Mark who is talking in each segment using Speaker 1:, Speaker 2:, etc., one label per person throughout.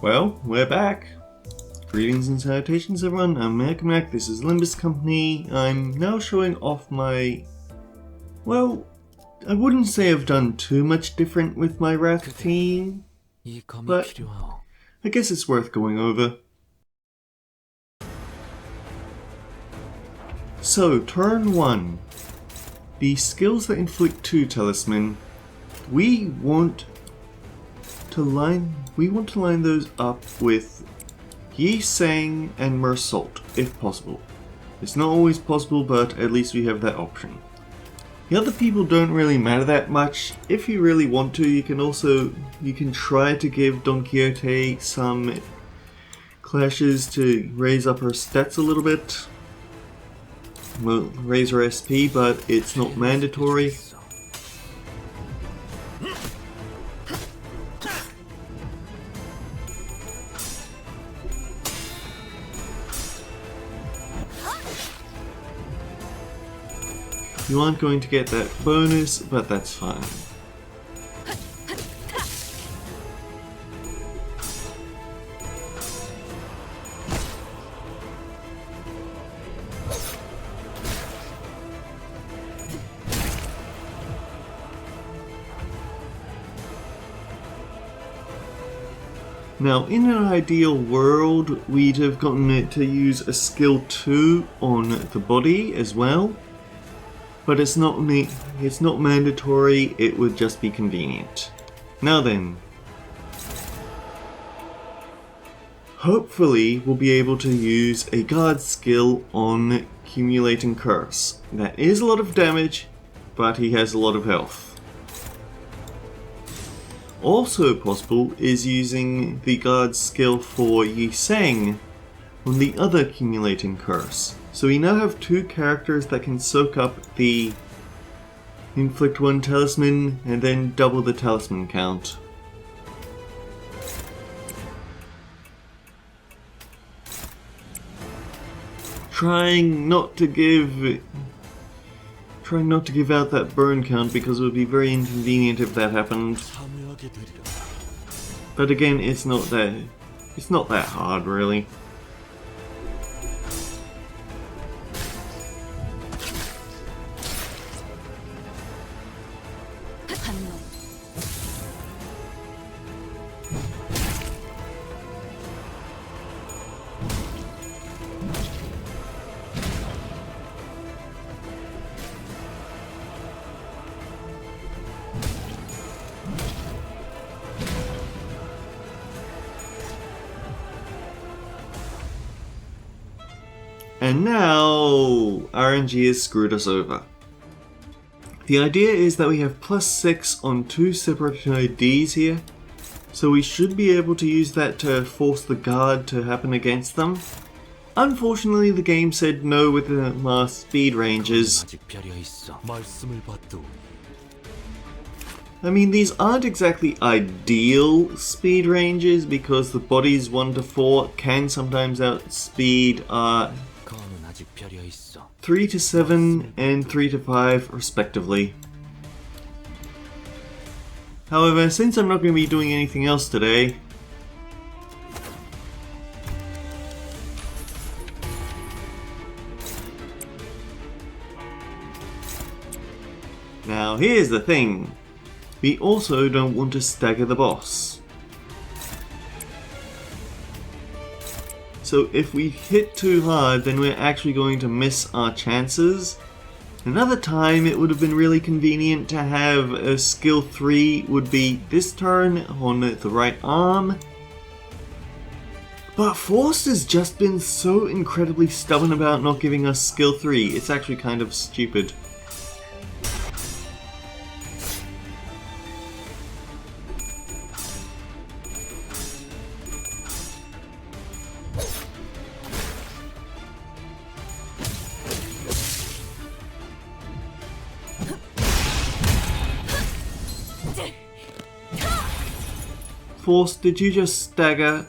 Speaker 1: Well, we're back. Greetings and salutations everyone, I'm Mac, this is Limbus Company. I'm now showing off my... well, I wouldn't say I've done too much different with my Wrath team, but I guess it's worth going over. So, turn 1. The skills that inflict 2 Talisman, we want to line those up with Yi Sang and Mersault, if possible. It's not always possible, but at least we have that option. The other people don't really matter that much. If you really want to, you can try to give Don Quixote some clashes to raise up her stats a little bit. Well, raise her SP, but it's not mandatory. You aren't going to get that bonus, but that's fine. Now, in an ideal world, we'd have gotten it to use a skill 2 on the body as well. But it's not mandatory, it would just be convenient. Now then, hopefully we'll be able to use a guard skill on Accumulating Curse. That is a lot of damage, but he has a lot of health. Also possible is using the guard skill for Yi Sang on the other Accumulating Curse. So we now have 2 characters that can soak up the Inflict 1 Talisman and then double the Talisman count. Trying not to give out that burn count because it would be very inconvenient if that happened. But again, it's not that hard really. And now, RNG has screwed us over. The idea is that we have +6 on 2 separate IDs here, so we should be able to use that to force the guard to happen against them. Unfortunately, the game said no with the last speed ranges. I mean, these aren't exactly ideal speed ranges because the bodies 1 to 4 can sometimes outspeed 3 to 7 and 3 to 5 respectively. However, since I'm not going to be doing anything else today, now here's the thing, we also don't want to stagger the boss. So if we hit too hard, then we're actually going to miss our chances. Another time it would have been really convenient to have a skill 3 would be this turn on the right arm. But Force has just been so incredibly stubborn about not giving us skill 3, it's actually kind of stupid. Force, did you just stagger?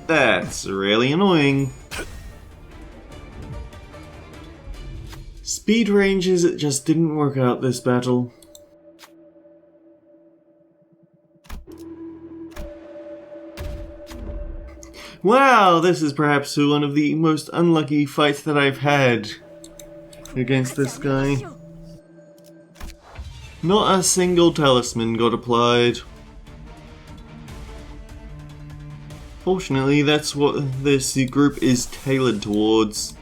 Speaker 1: That's really annoying. Speed ranges just didn't work out this battle. Wow, this is perhaps one of the most unlucky fights that I've had against this guy. Not a single talisman got applied. Fortunately, that's what this group is tailored towards.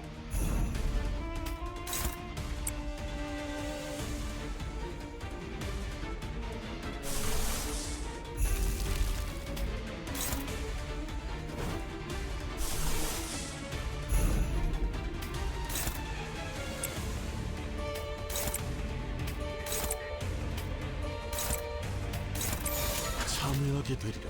Speaker 2: 참여하게 되리라.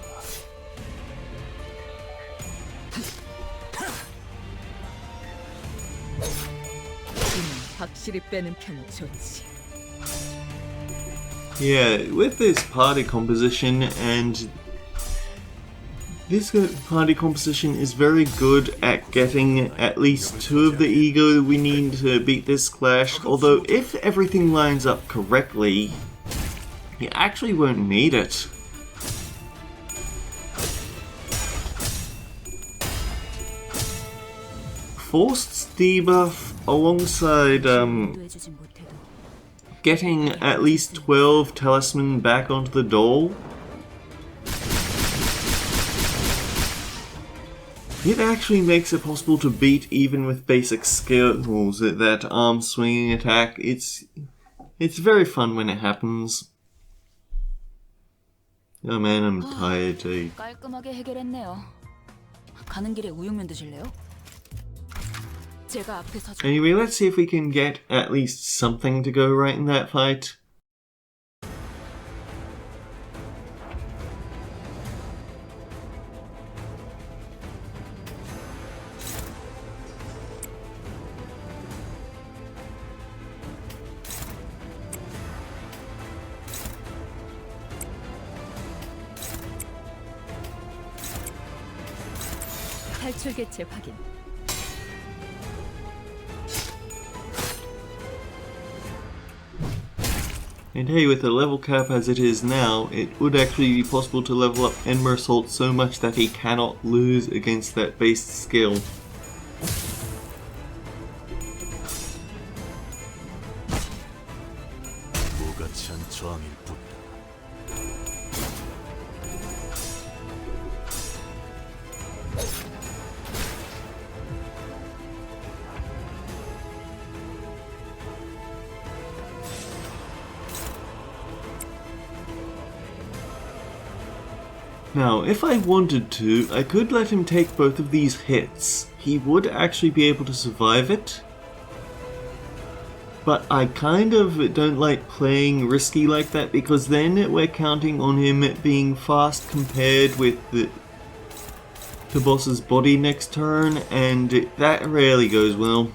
Speaker 3: 확실히 빼는 편이 좋지.
Speaker 1: Yeah, with this party composition, and this party composition is very good at getting at least 2 of the ego that we need to beat this clash, although if everything lines up correctly, you actually won't need it. Forced debuff alongside getting at least 12 talisman back onto the doll. It actually makes it possible to beat even with basic skills at that arm swinging attack. It's very fun when it happens. Oh man, I'm tired.
Speaker 3: 깔끔하게 해결했네요. 가는 길에 우육면 드실래요? 제가 앞에 서.
Speaker 1: Anyway, let's see if we can get at least something to go right in that fight.
Speaker 3: 탈출 개체 확인.
Speaker 1: And hey, with the level cap as it is now, it would actually be possible to level up Enmersault so much that he cannot lose against that base skill.
Speaker 2: 무가치한 저항일 뿐이다.
Speaker 1: Now, if I wanted to, I could let him take both of these hits. He would actually be able to survive it. But I kind of don't like playing risky like that, because then we're counting on him being fast compared with the boss's body next turn, and that rarely goes well.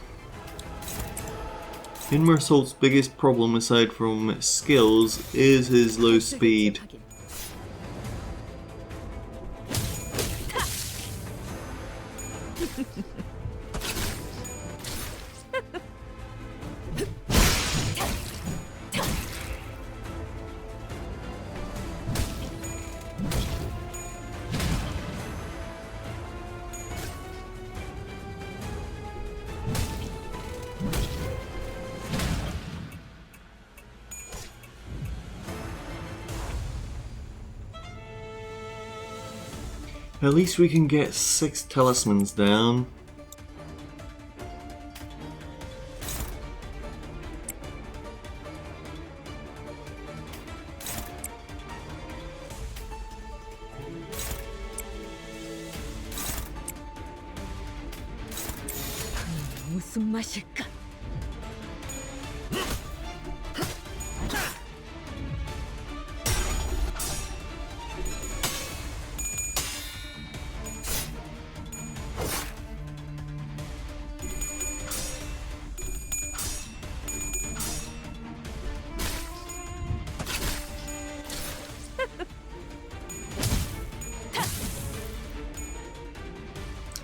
Speaker 1: Enmersault's biggest problem, aside from skills, is his low speed. At least we can get 6 talismans down.
Speaker 3: 무슨 맛일까?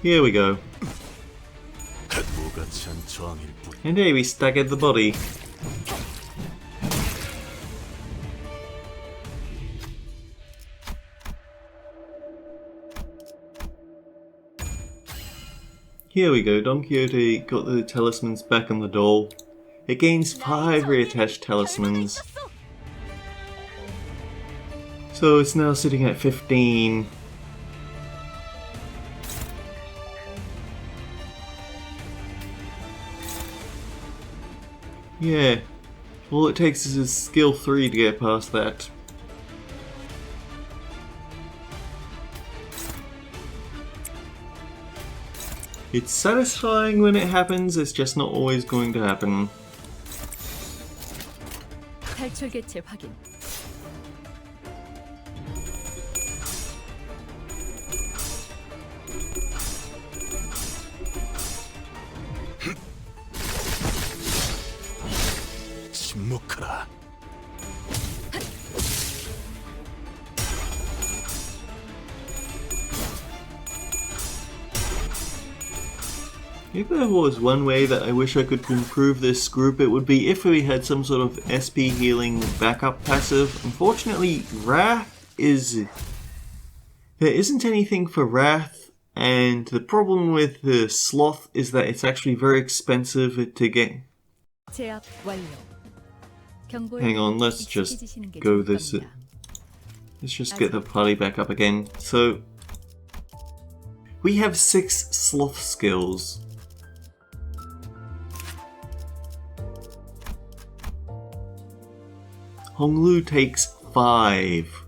Speaker 1: Here we go.
Speaker 2: 무가치한 저항일 뿐.
Speaker 1: And here we staggered the body. Here we go, Don Quixote got the talismans back on the doll. It gains 5 reattached talismans. So it's now sitting at 15. Yeah, all it takes is a skill 3 to get past that. It's satisfying when it happens, it's just not always going to happen.
Speaker 3: 탈출 개체 확인.
Speaker 2: 침묵하라.
Speaker 1: If there was one way that I wish I could improve this group, it would be if we had some sort of SP healing backup passive. Unfortunately, Wrath is... There isn't anything for Wrath, and the problem with the Sloth is that it's actually very expensive to get.
Speaker 3: 제압 완료. 경보에
Speaker 1: Hang on, let's just
Speaker 3: 익숙해지시는 게
Speaker 1: go
Speaker 3: 좋을
Speaker 1: this...
Speaker 3: 겁니다.
Speaker 1: Let's just get the party back up again. So... We have 6 Sloth skills. Honglu takes 5.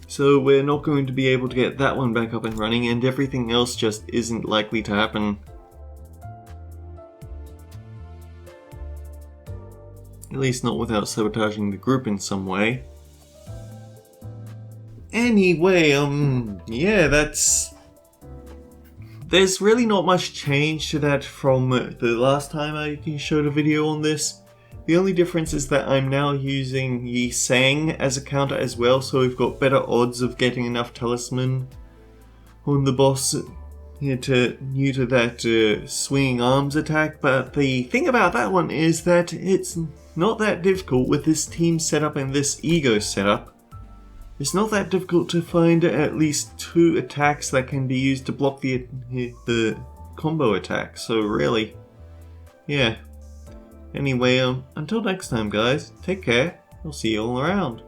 Speaker 1: So we're not going to be able to get that one back up and running, and everything else just isn't likely to happen. At least not without sabotaging the group in some way. Anyway, yeah, that's... There's really not much change to that from the last time I showed a video on this. The only difference is that I'm now using Yi Sang as a counter as well, so we've got better odds of getting enough talisman on the boss new to that swinging arms attack. But the thing about that one is that it's not that difficult with this team setup and this ego setup. It's not that difficult to find at least 2 attacks that can be used to block the combo attack, so really, yeah. Anyway, until next time guys, take care, I'll see you all around.